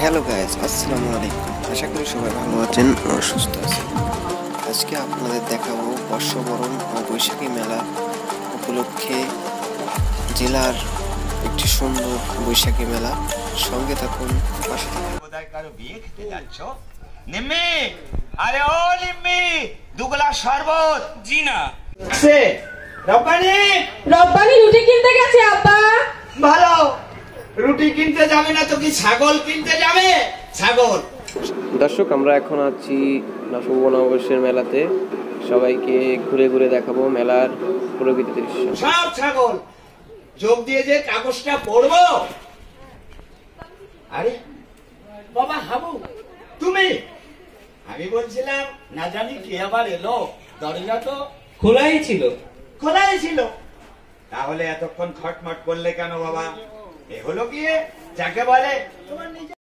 Hello guys, আসসালামু আলাইকুম। আশা করি সবাই ভালো আছেন ও সুস্থ আছেন। আজকে আপনাদের দেখাবো বর্ষবরণ ও বৈশাখী মেলা উপলক্ষে জেলার একটি সুন্দর বৈশাখী মেলা। সঙ্গে থাকুন, পাশে থাকুন। কোথায় কারো বিয়ে খেতে যাচ্ছ? নিম্মি, আরে ও নিম্মি, দুগলা শরবত। জি না। সে রব্বানি, রব্বানি রুটি কিনতে গেছে আব্বা। ভালো। রুটি কিনতে যাবে না তো কি ছাগল কিনতে যাবে? ছাগল। দর্শক, আমরা এখন আছি শুভ নববর্ষের মেলাতে। সবাইকে ঘুরে ঘুরে দেখাবো মেলার প্রকৃত দৃশ্য। সব ছাগল যোগ দিয়ে যে কাগজটা পড়বো। আরে বাবা হাবু, তুমি? আমি বলছিলাম না জানি কে আবার এলো, দরজা তো খোলাই ছিল। খোলাই ছিল। তাহলে এতক্ষণ খটমট করলে কেন বাবা? এ হলো গিয়ে যাকে বলে তোমার নিজে